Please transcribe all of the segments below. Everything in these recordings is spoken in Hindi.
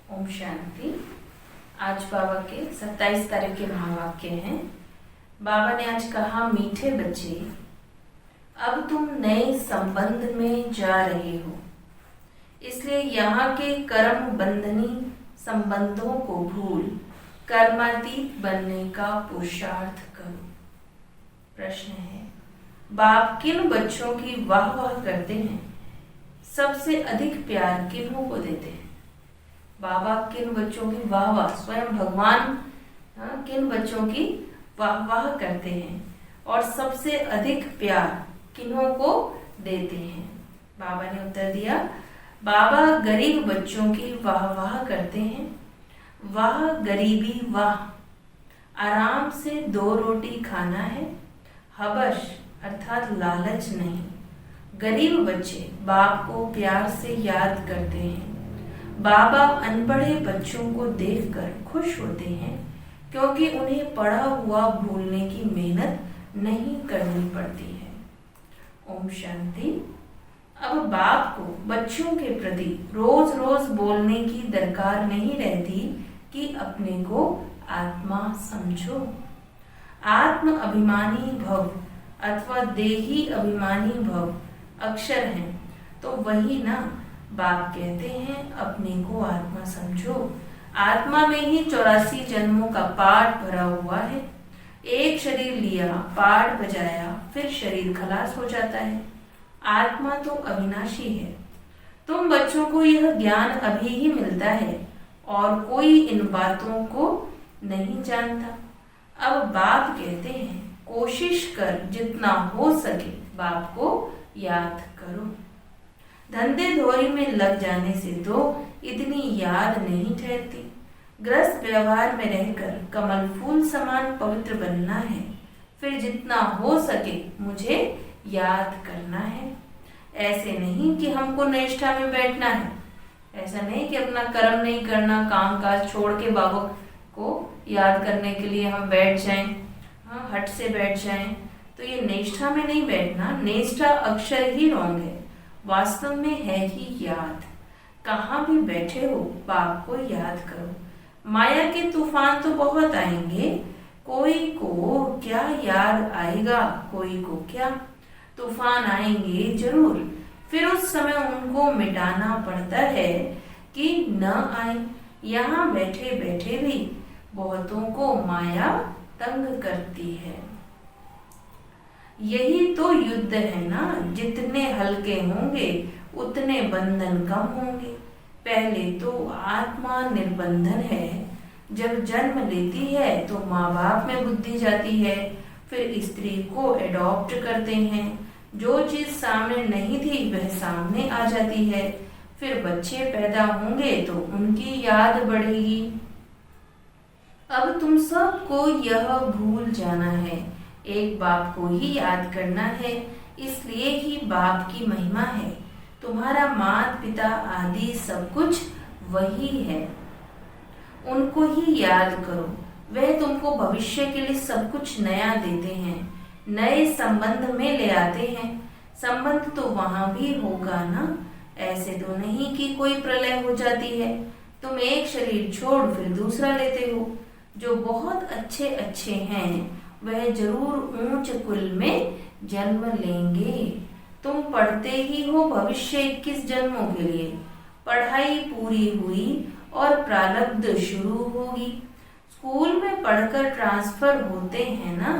ओम शांति। आज बाबा के 27 तारीख के महावाक्य हैं। बाबा ने आज कहा, मीठे बच्चे, अब तुम नए संबंध में जा रहे हो, इसलिए यहाँ के कर्म बंधनी संबंधों को भूल कर्मातीत बनने का पुरुषार्थ करो। प्रश्न है, बाप किन बच्चों की वाह वाह करते हैं? सबसे अधिक प्यार किन्हों को देते हैं? बाबा किन बच्चों की वाह वाह, स्वयं भगवान किन बच्चों की वाह वाह करते हैं और सबसे अधिक प्यार किन्हों को देते हैं? बाबा ने उत्तर दिया, बाबा गरीब बच्चों की वाह वाह करते हैं। वाह गरीबी वाह, आराम से 2 रोटी खाना है, हबश अर्थात लालच नहीं। गरीब बच्चे बाप को प्यार से याद करते हैं। बाबा अनपढ़े बच्चों को देखकर खुश होते हैं क्योंकि उन्हें पढ़ा हुआ भूलने की मेहनत नहीं करनी पड़ती है। ओम शांति। अब बाप को बच्चों के प्रति रोज रोज बोलने की दरकार नहीं रहती कि अपने को आत्मा समझो। आत्म अभिमानी भव अथवा देही अभिमानी भव अक्षर हैं, तो वही ना बाप कहते हैं अपने को आत्मा समझो। आत्मा में ही 84 जन्मों का पाठ भरा हुआ है। एक शरीर लिया, पाठ बजाया, फिर शरीर खलास हो जाता है। आत्मा तो अविनाशी है। तुम बच्चों को यह ज्ञान अभी ही मिलता है और कोई इन बातों को नहीं जानता। अब बाप कहते हैं, कोशिश कर जितना हो सके बाप को याद करो। धंधे धोरी में लग जाने से तो इतनी याद नहीं ठहरती। ग्रस्त व्यवहार में रहकर कमल फूल समान पवित्र बनना है। फिर जितना हो सके मुझे याद करना है। ऐसे नहीं कि हमको निष्ठा में बैठना है। ऐसा नहीं कि अपना कर्म नहीं करना, काम काज छोड़ के बाबा को याद करने के लिए हम बैठ जाएं, हट से बैठ जाएं। तो ये निष्ठा में नहीं बैठना। निष्ठा अक्षर ही रॉन्ग है, वास्तव में है ही याद। कहाँ भी बैठे हो बाप को याद करो। माया के तूफान तो बहुत आएंगे, कोई को क्या याद आएगा, कोई को क्या। तूफान आएंगे जरूर, फिर उस समय उनको मिटाना पड़ता है कि न आए। यहाँ बैठे बैठे भी बहुतों को माया तंग करती है। यही तो युद्ध है ना। जितने हल्के होंगे उतने बंधन कम होंगे। पहले तो आत्मा निर्बंधन है। जब जन्म लेती है तो माँ बाप में बुद्धि जाती है, फिर स्त्री को एडॉप्ट करते हैं। जो चीज सामने नहीं थी वह सामने आ जाती है। फिर बच्चे पैदा होंगे तो उनकी याद बढ़ेगी। अब तुम सबको यह भूल जाना है, एक बाप को ही याद करना है। इसलिए ही बाप की महिमा है। तुम्हारा माता पिता आदि सब कुछ वही है, उनको ही याद करो। वह तुमको भविष्य के लिए सब कुछ नया देते हैं, नए संबंध में ले आते हैं। संबंध तो वहां भी होगा ना। ऐसे तो नहीं कि कोई प्रलय हो जाती है, तुम एक शरीर छोड़ फिर दूसरा लेते हो। जो बहुत अच्छे अच्छे हैं वह जरूर ऊंच कुल में जन्म लेंगे। तुम पढ़ते ही हो भविष्य 21 जन्मों के लिए। पढ़ाई पूरी हुई और प्रारब्ध शुरू होगी। स्कूल में पढ़कर ट्रांसफर होते हैं ना,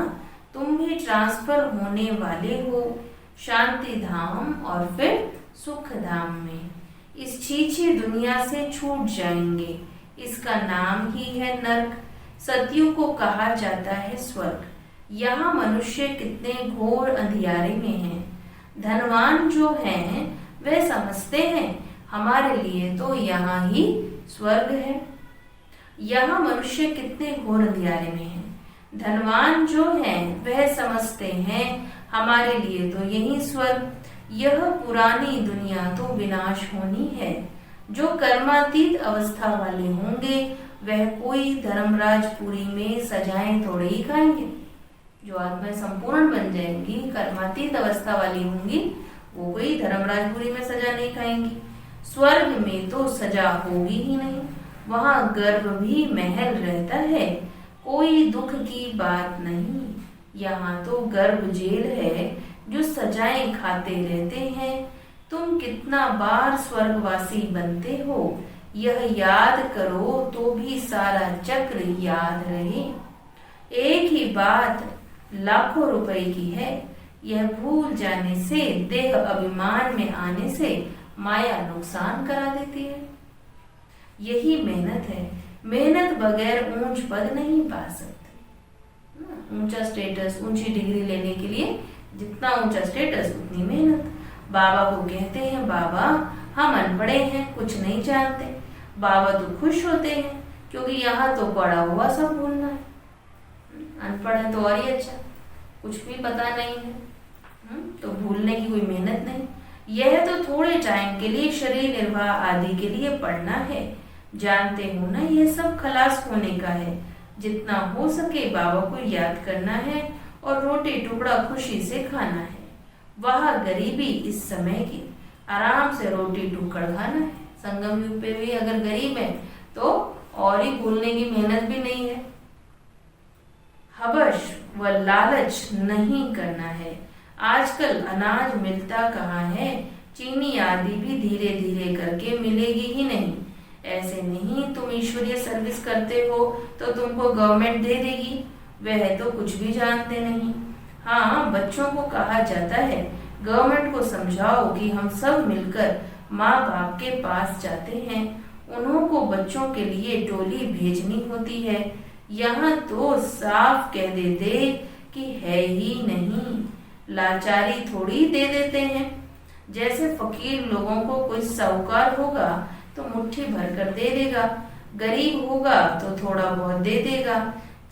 तुम भी ट्रांसफर होने वाले हो शांति धाम और फिर सुख धाम में। इस छीछी दुनिया से छूट जाएंगे। इसका नाम ही है नर्क। सतयुग को कहा जाता है स्वर्ग। यहाँ मनुष्य कितने घोर अंधियारे में हैं। धनवान जो हैं वह समझते हैं हमारे लिए तो यहाँ ही स्वर्ग है। यहाँ मनुष्य कितने घोर अंधियारे में हैं। धनवान जो हैं वह समझते हैं हमारे लिए तो यही स्वर्ग। यह पुरानी दुनिया तो विनाश होनी है। जो कर्मातीत अवस्था वाले होंगे वह कोई धर्मराजपुरी में सजाएं थोड़े ही खाएंगे। जो आत्माएं संपूर्ण बन जाएंगी, कर्मातीत अवस्था वाली होंगी, वो कोई धर्मराजपुरी में सजा नहीं खाएंगी। स्वर्ग में तो सजा होगी ही नहीं। वहाँ गर्भ भी महल रहता है, कोई दुख की बात नहीं। यहाँ तो गर्भ जेल है, जो सजाएं खाते रहते हैं। तुम कितना बार स्वर्गवासी बनते हो, यह याद करो तो भी सारा चक्र याद रहे। एक ही बात लाखों रुपए की है, यह भूल जाने से, देह अभिमान में आने से माया नुकसान करा देती है। यही मेहनत है, मेहनत बगैर ऊंच पद नहीं पा सकते। ऊंचा स्टेटस, ऊंची डिग्री लेने के लिए जितना ऊंचा स्टेटस उतनी मेहनत। बाबा को कहते हैं, बाबा हम अनपढ़े हैं, कुछ नहीं जानते। बाबा तो खुश होते हैं, क्योंकि यहाँ तो पढ़ा हुआ सब भूलना है। अनपढ़ है तो और ही अच्छा, कुछ भी पता नहीं है, तो भूलने की कोई मेहनत नहीं। यह तो थोड़े टाइम के लिए शरीर निर्वाह आदि के लिए पढ़ना है। जानते हो ना, यह सब खलास होने का है। जितना हो सके बाबा को याद करना है और रोटी टुकड़ा खुशी से खाना है। वह गरीबी इस समय की, आराम से रोटी टुकड़ खाना है। संगम युग पे भी अगर गरीब है तो और ही भूलने की मेहनत भी नहीं है। हवश व लालच नहीं करना है। आजकल अनाज मिलता कहाँ है, चीनी आदि भी धीरे धीरे करके मिलेगी ही नहीं। ऐसे नहीं तुम ईश्वरीय सर्विस करते हो तो तुमको गवर्नमेंट दे देगी, वह तो कुछ भी जानते नहीं। हाँ, बच्चों को कहा जाता है, गवर्नमेंट को समझाओ कि हम सब मिलकर माँ बाप के पास जाते हैं, उन्हों को बच्चों के लिए टोली भेजनी होती है। यहाँ तो साफ कह देते कि है ही नहीं, लाचारी थोड़ी दे देते हैं। जैसे फकीर लोगों को कोई साहूकार होगा तो मुट्ठी भर कर दे देगा, गरीब होगा तो थोड़ा बहुत दे देगा।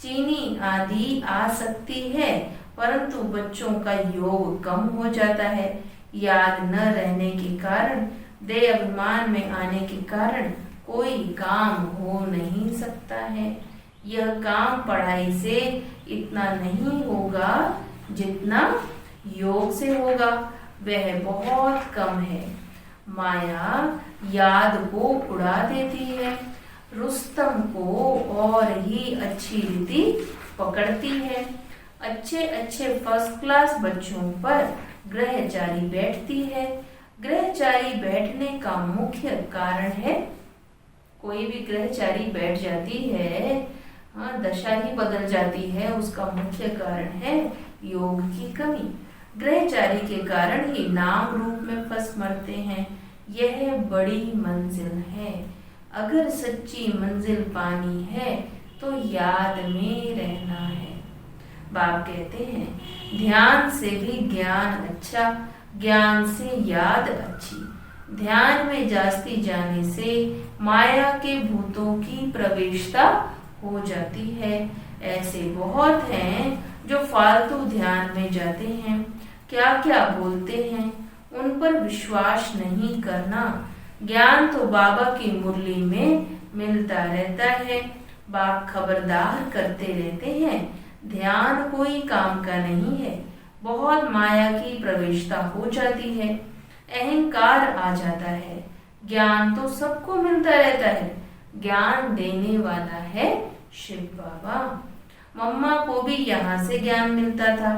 चीनी आदि आ सकती है, परंतु बच्चों का योग कम हो जाता है। याद न रहने के कारण, देह अभिमान में आने के कारण कोई काम हो नहीं सकता है। यह काम पढ़ाई से इतना नहीं होगा जितना योग से होगा, वह बहुत कम है। माया याद को उड़ा देती है, रुस्तम को और ही अच्छी रीति पकड़ती है। अच्छे अच्छे फर्स्ट क्लास बच्चों पर ग्रहचारी बैठती है। ग्रहचारी बैठने का मुख्य कारण है, कोई भी ग्रहचारी बैठ जाती है, हाँ, दशा ही बदल जाती है, उसका मुख्य कारण है योग की कमी। ग्रहचारी के कारण ही नाम रूप में फंस मरते हैं। यह बड़ी मंजिल है, अगर सच्ची मंजिल पानी है तो याद में रहना है। बाप कहते हैं, ध्यान से भी ज्ञान अच्छा, ज्ञान से याद अच्छी। ध्यान में जास्ती जाने से माया के भूतों की प्रवेशता हो जाती है। ऐसे बहुत हैं जो फालतू ध्यान में जाते हैं, क्या क्या बोलते हैं, उन पर विश्वास नहीं करना। ज्ञान तो बाबा की मुरली में मिलता रहता है, बाप खबरदार करते रहते हैं, ध्यान कोई काम का नहीं है। बहुत माया की प्रवेशता हो जाती है, अहंकार आ जाता है। ज्ञान तो सबको मिलता रहता है, ज्ञान देने वाला है शिव बाबा। मम्मा को भी यहाँ से ज्ञान मिलता था,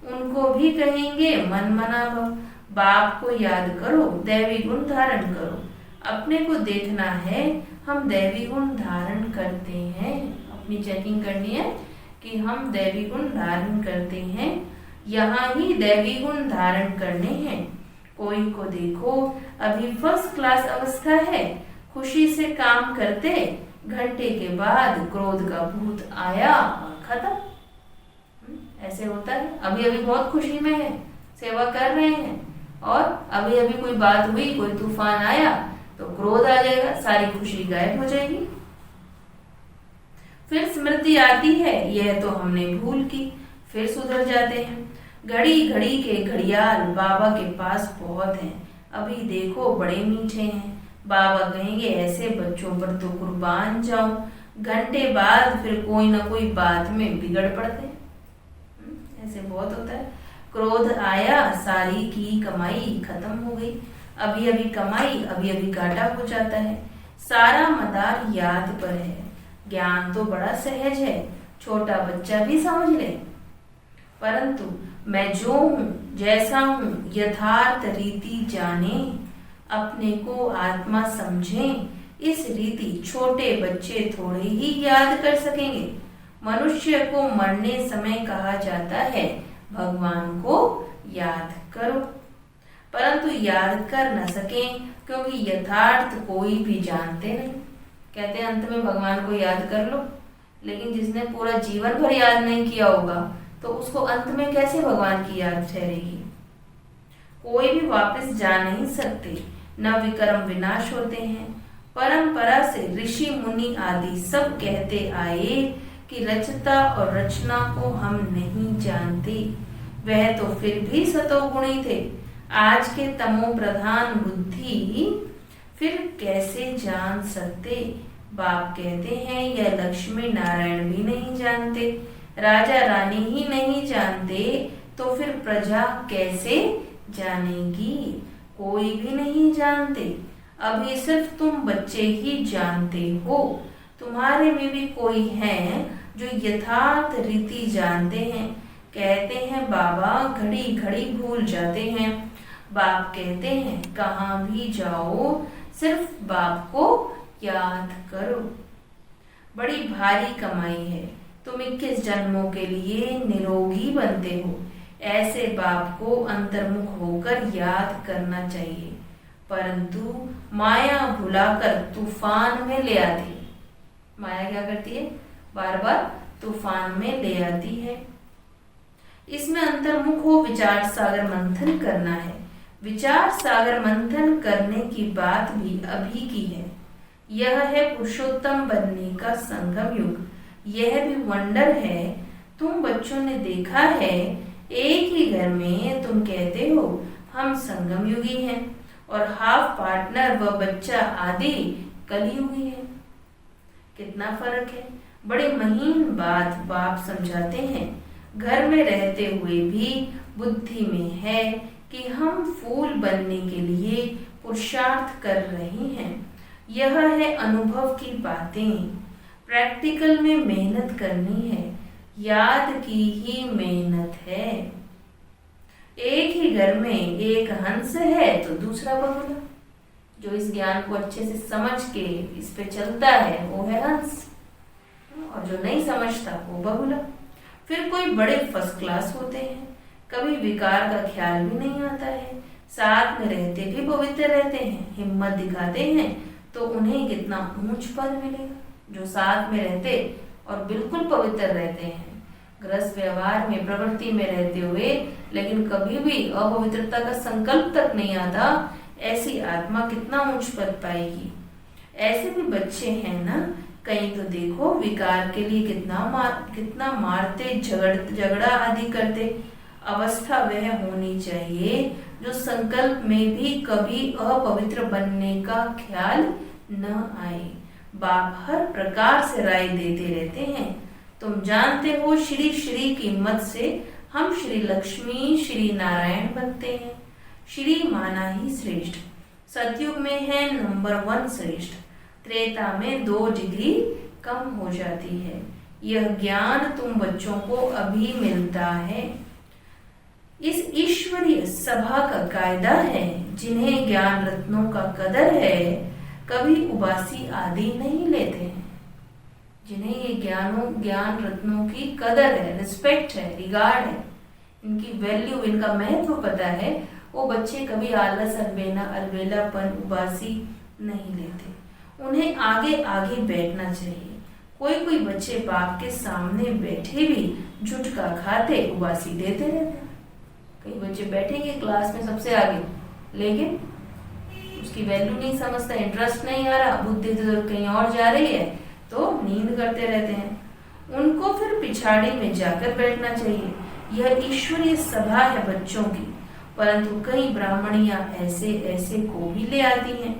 उनको भी कहेंगे मन मना भव। बाप को याद करो, दैवी गुण धारण करो। अपने को देखना है हम दैवी गुण धारण करते हैं, अपनी चेकिंग करनी है कि हम दैवी गुण धारण करते हैं। यहाँ ही दैवी गुण धारण करने हैं। कोई को देखो अभी फर्स्ट क्लास अवस्था है, खुशी से काम करते, घंटे के बाद क्रोध का भूत आया, खत्म। ऐसे होता है। अभी अभी बहुत खुशी में है, सेवा कर रहे हैं, और अभी अभी कोई बात हुई, कोई तूफान आया तो क्रोध आ जाएगा, सारी खुशी गायब हो जाएगी। फिर स्मृति आती है, यह तो हमने भूल की, फिर सुधर जाते हैं। घड़ी घड़ी के घड़ियाल बाबा के पास बहुत हैं। अभी देखो बड़े मीठे हैं, बाबा कहेंगे ऐसे बच्चों पर तो कुर्बान जाऊं। घंटे बाद फिर कोई ना कोई बात में बिगड़ पड़ते हैं। ऐसे बहुत होता है। क्रोध आया, सारी की कमाई खत्म हो गई। अभी अभी कमाई, अभी अभी घाटा हो जाता है। सारा मदार याद पर है। ज्ञान तो बड़ा सहज है, छोटा बच्चा भी समझ ले। परंतु मैं जो हूँ, जैसा हूँ, यथार्थ रीति जाने, अपने को आत्मा समझे, इस रीति छोटे बच्चे थोड़े ही याद कर सकेंगे। मनुष्य को मरने समय कहा जाता है, भगवान को याद करो, परंतु याद कर न सके, क्योंकि यथार्थ कोई भी जानते नहीं। कहते हैं अंत में भगवान को याद कर लो, लेकिन जिसने पूरा जीवन भर याद नहीं किया होगा तो उसको अंत में कैसे भगवान की याद ठहरेगी। कोई भी वापस जा नहीं सकते, न विक्रम विनाश होते हैं। परंपरा से ऋषि मुनि आदि सब कहते आए कि रचता और रचना को हम नहीं जानते। वह तो फिर भी सतोगुणी थे, आज के तमो प्रधान बुद्धि फिर कैसे जान सकते। बाप कहते हैं यह लक्ष्मी नारायण भी नहीं जानते, राजा रानी ही नहीं जानते, तो फिर प्रजा कैसे जानेगी। कोई भी नहीं जानते, अभी सिर्फ तुम बच्चे ही जानते हो। तुम्हारे में भी कोई है जो यथार्थ रीति जानते हैं। कहते हैं बाबा घड़ी घड़ी भूल जाते हैं। बाप कहते हैं कहाँ भी जाओ सिर्फ बाप को याद करो। बड़ी भारी कमाई है, तुम 21 जन्मों के लिए निरोगी बनते हो। ऐसे बाप को अंतर्मुख होकर याद करना चाहिए, परंतु माया भुलाकर तूफान में ले आती है। माया क्या करती है? बार बार तूफान में ले आती है। इसमें अंतर्मुख हो विचार सागर मंथन करना है। विचार सागर मंथन करने की बात भी अभी की है। यह है पुरुषोत्तम बनने का संगम युग। यह भी वंडर है। तुम बच्चों ने देखा है, एक ही घर में तुम कहते हो हम संगम युगी हैं और हाफ पार्टनर व बच्चा आदि कलयुगी है। कितना फर्क है। बड़े महीन बात बाप समझाते हैं। घर में रहते हुए भी बुद्धि में है कि हम फूल बनने के लिए पुरुषार्थ कर रहे हैं। यह है अनुभव की बातें। प्रैक्टिकल में मेहनत करनी है, याद की ही मेहनत है। एक ही घर में एक हंस है तो दूसरा बगुला। जो इस ज्ञान को अच्छे से समझ के इस पे चलता है वो है हंस, और जो नहीं समझता वो बगुला। फिर कोई बड़े फर्स्ट क्लास होते हैं, कभी विकार का ख्याल भी नहीं आता है, साथ में रहते भी पवित्र रहते हैं, हिम्मत दिखाते हैं, तो उन्हें कितना ऊंच पद मिलेगा। जो साथ में रहते और बिल्कुल पवित्र रहते हैं, गृहस्थ व्यवहार में प्रवृत्ति में रहते हुए लेकिन कभी भी अपवित्रता का संकल्प तक नहीं आता, ऐसी आत्मा कितना ऊंच पद पाएगी। ऐसे भी बच्चे हैं ना, कहीं तो देखो विकार के लिए कितना मारते झगड़ा आदि करते। अवस्था वह होनी चाहिए जो संकल्प में भी कभी अपवित्र बनने का ख्याल न आए। बाप हर प्रकार से राय देते रहते हैं। तुम जानते हो श्री श्री की मत से हम श्री लक्ष्मी श्री नारायण बनते हैं। श्री माना ही श्रेष्ठ। सतयुग में है नंबर 1 श्रेष्ठ, त्रेता में 2 डिग्री कम हो जाती है। यह ज्ञान तुम बच्चों को अभी मिलता है। इस ईश्वरीय सभा का कायदा है, जिन्हें ज्ञान रत्नों का कदर है कभी उबासी आदि नहीं लेते हैं। जिन्हें ये ज्ञान रत्नों की कदर है, रिस्पेक्ट है, रिगार्ड है, इनकी वैल्यू, इनका महत्व पता है, वो बच्चे कभी आलस अलबेलापन उबासी नहीं लेते। उन्हें आगे आगे बैठना चाहिए। कोई बच्चे बाप के सामने बैठे भी झुटका खाते उबासी देते रहते हैं। कई बच्चे बैठेंगे क्लास में सबसे आगे, लेकिन उसकी वैल्यू नहीं समझता, इंटरेस्ट नहीं आ रहा, बुद्धि तो कहीं और जा रही है, तो नींद करते रहते हैं। उनको फिर पिछाड़ी में जाकर बैठना चाहिए। यह ईश्वरीय सभा है बच्चों की, परंतु कई ब्राह्मणियां ऐसे को भी ले आती हैं।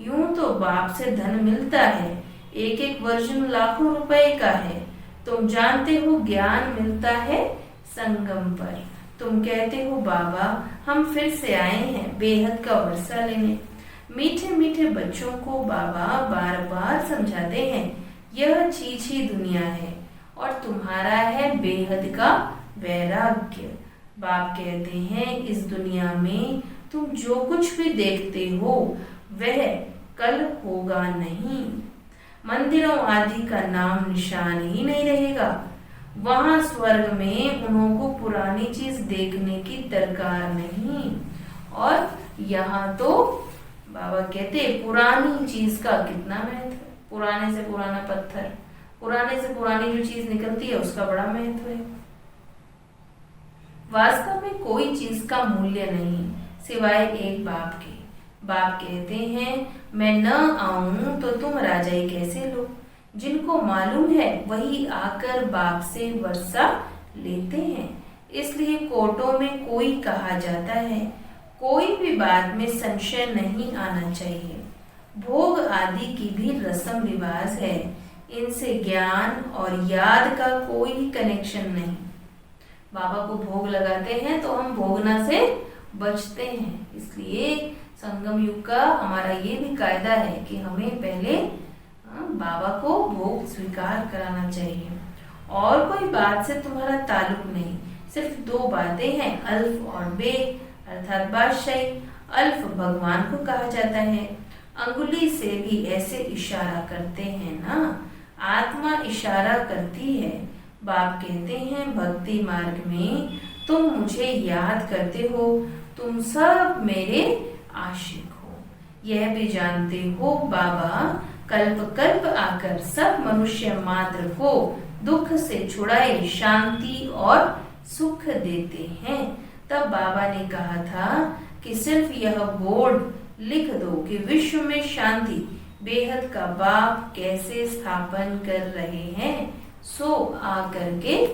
यूं तो बाप से धन मिलता है, एक वर्जन लाखों रुपए का है। तुम जानते हो ज्ञान मिलता है संगम पर। तुम कहते हो बाबा हम फिर से आए हैं बेहद का वर्षा लेने। मीठे मीठे बच्चों को बाबा बार बार समझाते हैं, यह छीछी दुनिया है और तुम्हारा है बेहद का वैराग्य। बाप कहते हैं, इस दुनिया में तुम जो कुछ भी देखते हो वह कल होगा नहीं। मंदिरों आदि का नाम निशान ही नहीं रहेगा। वहां स्वर्ग में उन्होंने पुरानी चीज देखने की दरकार नहीं। और यहाँ तो बाबा कहते पुरानी चीज का कितना महत्व है। पुराने से पुराना पत्थर, पुराने से पुरानी जो चीज निकलती है उसका बड़ा महत्व है। वास्तव में कोई चीज का मूल्य नहीं सिवाय एक बाप के। बाप कहते हैं, मैं न आऊं तो तुम राजाई कैसे लो। जिनको मालूम है वही आकर बाप से वर्षा लेते हैं। इसलिए कोर्टों में कोई कहा जाता है, कोई भी बात में संशय नहीं आना चाहिए। भोग आदि की भी रस्म रिवाज है, इनसे ज्ञान और याद का कोई कनेक्शन नहीं। बाबा को भोग लगाते हैं तो हम भोगना से बचते हैं। इसलिए संगम युग का हमारा ये भी कायदा है कि हमें पहले बाबा को भोग स्वीकार कराना चाहिए। और कोई बात से तुम्हारा ताल्लुक नहीं, सिर्फ दो बातें हैं, अल्फ और बे अर्थात बादशाही। अल्फ भगवान को कहा जाता है, अंगुली से भी ऐसे इशारा करते हैं ना, आत्मा इशारा करती है। बाप कहते हैं, भक्ति मार्ग में तुम मुझे याद करते हो, तुम सब मेरे आशिक हो। यह भी जानते हो बाबा कल्प कल्प आकर सब मनुष्य मात्र को दुख से छुड़ाए शांति और सुख देते हैं। तब बाबा ने कहा था कि सिर्फ यह बोर्ड लिख दो कि विश्व में शांति बेहद का बाप कैसे स्थापन कर रहे हैं, सो आकर के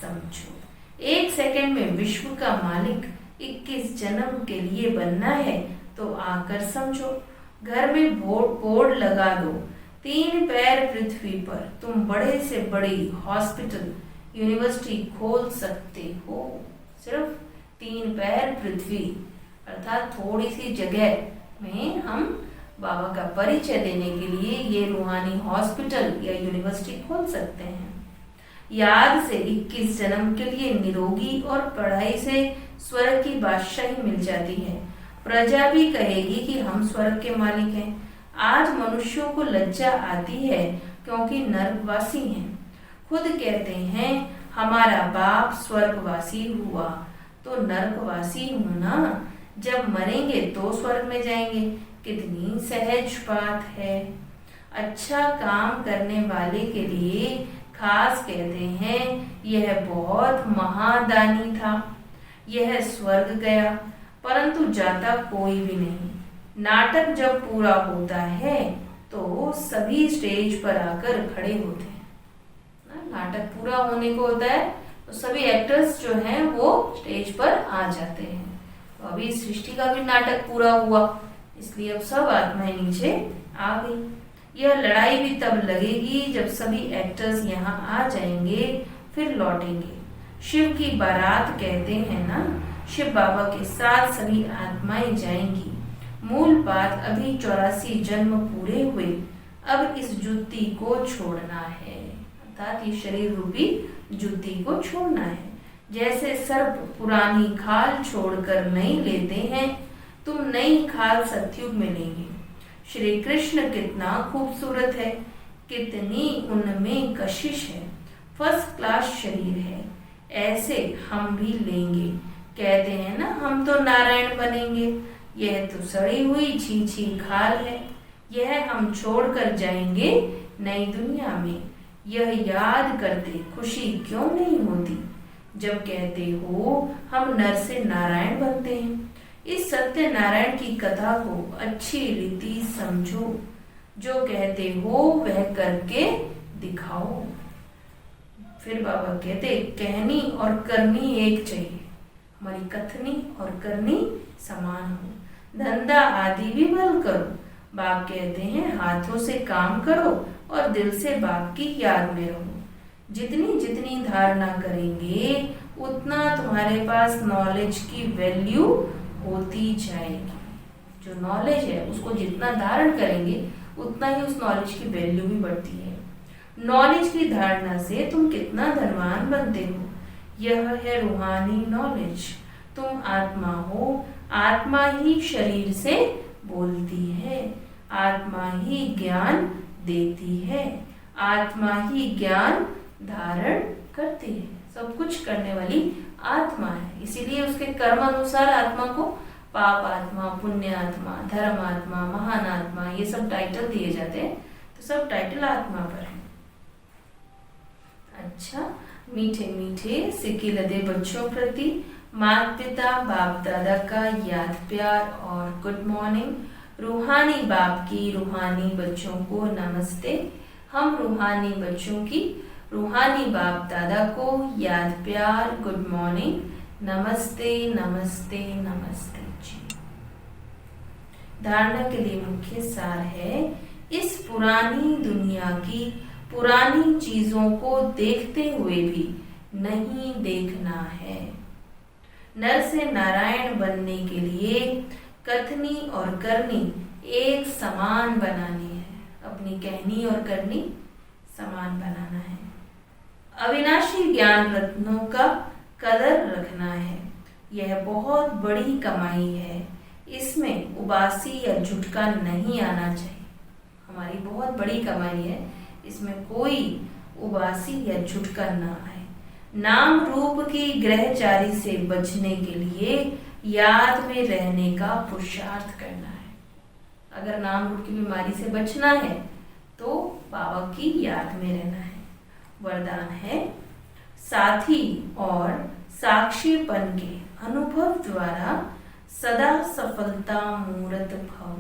समझो। 1 सेकंड में विश्व का मालिक 21 जन्म के लिए बनना है तो आकर समझो। घर में बोर्ड लगा दो, 3 पैर पृथ्वी पर तुम बड़े से बड़ी हॉस्पिटल यूनिवर्सिटी खोल सकते हो। सिर्फ 3 पैर पृथ्वी अर्थात थोड़ी सी जगह में हम बाबा का परिचय देने के लिए ये रूहानी हॉस्पिटल या यूनिवर्सिटी खोल सकते हैं। याद से 21 जन्म के लिए निरोगी और पढ़ाई से स्वर्ग की बादशाही मिल जाती है। प्रजा भी कहेगी कि हम स्वर्ग के मालिक हैं। आज मनुष्यों को लज्जा आती है क्योंकि नरकवासी हैं। खुद कहते हैं हमारा बाप स्वर्गवासी हुआ तो नरकवासी होना, जब मरेंगे तो स्वर्ग में जाएंगे। कितनी सहज बात है। अच्छा काम करने वाले के लिए खास कहते हैं, यह बहुत महादानी था, यह स्वर्ग गया, परंतु जाता कोई भी नहीं। नाटक जब पूरा होता है तो सभी स्टेज पर आकर खड़े होते हैं। नाटक पूरा होने को होता है तो सभी एक्टर्स जो हैं वो स्टेज पर आ जाते हैं। तो अभी सृष्टि का भी नाटक पूरा हुआ, इसलिए अब सब आत्माएं नीचे आ गई। यह लड़ाई भी तब लगेगी जब सभी एक्टर्स यहाँ आ जाएंगे, फिर लौटेंगे। शिव की बारात कहते हैं ना, शिव बाबा के साथ सभी आत्माएं जाएंगी। मूल बात अभी 84 जन्म पूरे हुए, अब इस जुत्ती को छोड़ना है, अर्थात ये शरीर रूपी जुत्ती को छोड़ना है। जैसे सर्प पुरानी खाल छोड़कर नई लेते हैं, तुम नई खाल सतयुग में लेंगे। श्री कृष्ण कितना खूबसूरत है, कितनी उनमें कशिश है, फर्स्ट क्लास शरीर है, ऐसे हम भी लेंगे। कहते हैं ना हम तो नारायण बनेंगे, यह तो सड़ी हुई छीछी खाल है, यह हम छोड़कर जाएंगे नई दुनिया में। यह याद करते खुशी क्यों नहीं होती जब कहते हो हम नर से नारायण बनते हैं। इस सत्य नारायण की कथा को अच्छी रीति समझो, जो कहते हो वह करके दिखाओ। फिर बाबा कहते कहनी और करनी एक चाहिए, हमारी कथनी और करनी समान हो। धंधा आदि भी बल करो। बाप कहते हैं हाथों से काम करो और दिल से बाप की याद में रहो। जितनी जितनी धारणा करेंगे उतना तुम्हारे पास नॉलेज की वैल्यू होती जाएगी। जो नॉलेज है उसको जितना धारण करेंगे उतना ही उस नॉलेज की वैल्यू भी बढ़ती है। नॉलेज की धारणा से तुम कितना धनवान बनते हो, यह है रूहानी नॉलेज। तुम आत्मा हो, आत्मा ही शरीर से बोलती है, आत्मा ही ज्ञान देती है, आत्मा ही ज्ञान धारण करती है। सब कुछ करने वाली आत्मा है, इसीलिए उसके कर्म अनुसार आत्मा को पाप आत्मा, पुण्य आत्मा, धर्म आत्मा, महान आत्मा, ये सब टाइटल दिए जाते हैं। तो सब टाइटल आत्मा पर है। अच्छा, मीठे मीठे सिक्के लदे बच्चों प्रति माता पिता बाप दादा का याद प्यार और गुड मॉर्निंग। रूहानी बाप की रूहानी बच्चों को नमस्ते। हम रूहानी बच्चों की रूहानी बाप दादा को याद प्यार गुड मॉर्निंग, नमस्ते नमस्ते नमस्ते जी। धारणा के लिए मुख्य सार है, इस पुरानी दुनिया की पुरानी चीजों को देखते हुए भी नहीं देखना है। नर से नारायण बनने के लिए कथनी और करनी एक समान बनानी है। अपनी कहनी और करनी समान बनाना है। अविनाशी ज्ञान रत्नों का कदर रखना है। यह बहुत बड़ी कमाई है, इसमें उबासी या झुटका नहीं आना चाहिए। हमारी बहुत बड़ी कमाई है, इसमें कोई उबासी या झुटका ना आए। नाम रूप की ग्रहचारी से बचने के लिए याद में रहने का पुरुषार्थ करना है। अगर नाम रूप की बीमारी से बचना है तो बाबा की याद में रहना है। वरदान है, साथी और साक्षीपन के अनुभव द्वारा सदा सफलता मूर्त भव।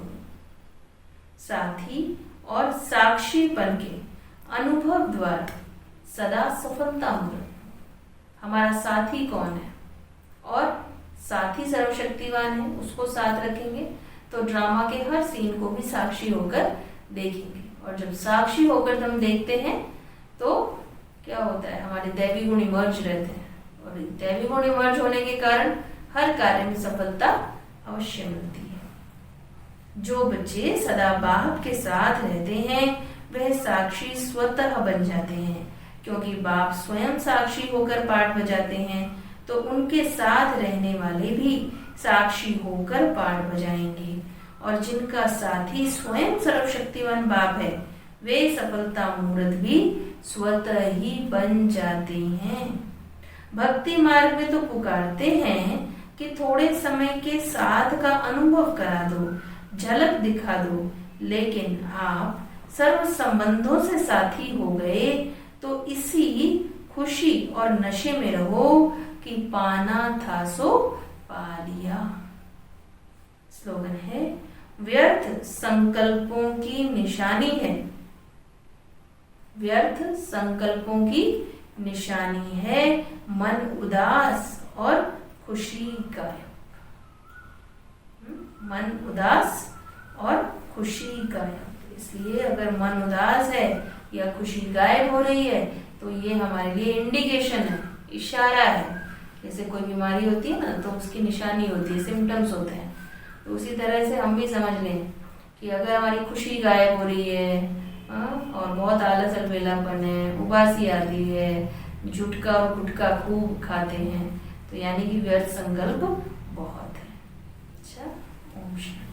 साथी और साक्षीपन के अनुभव द्वारा सदा सफलता मूर्त। हमारा साथी कौन है? और साथी सर्वशक्तिवान है, उसको साथ रखेंगे तो ड्रामा के हर सीन को भी साक्षी होकर देखेंगे। और जब साक्षी होकर हम देखते हैं तो क्या होता है, हमारे दैवी गुण इमर्ज रहते हैं, और दैवी गुण इमर्ज होने के कारण हर कार्य में सफलता अवश्य मिलती है। जो बच्चे सदा बाप के साथ रहते हैं वह साक्षी स्वतः बन जाते हैं, क्योंकि बाप स्वयं साक्षी होकर पाठ बजाते हैं तो उनके साथ रहने वाले भी साक्षी होकर पाठ बजाएंगे। और जिनका साथी स्वयं सर्वशक्तिवान बाप है वे सफलता मूर्त भी स्वतः ही बन जाते हैं। भक्ति मार्ग में तो पुकारते हैं कि थोड़े समय के साथ का अनुभव करा दो, झलक दिखा दो, लेकिन आप सर्व संबंधों से साथी हो गए तो इसी खुशी और नशे में रहो कि पाना था सो पा लिया। स्लोगन है, व्यर्थ संकल्पों की निशानी है, व्यर्थ संकल्पों की निशानी है मन उदास और खुशी गायब। मन उदास और खुशी गायब। इसलिए अगर मन उदास है या खुशी गायब हो रही है तो ये हमारे लिए इंडिकेशन है, इशारा है। जैसे कोई बीमारी होती है ना तो उसकी निशानी होती है, सिम्टम्स होते हैं। तो उसी तरह से हम भी समझ लें कि अगर हमारी खुशी गायब हो रही है और बहुत आलस अलबेलापन है, उबासी आती है, झुटका और गुटखा खूब खाते हैं, तो यानी कि व्यर्थ संकल्प बहुत है। अच्छा, ओम शांति।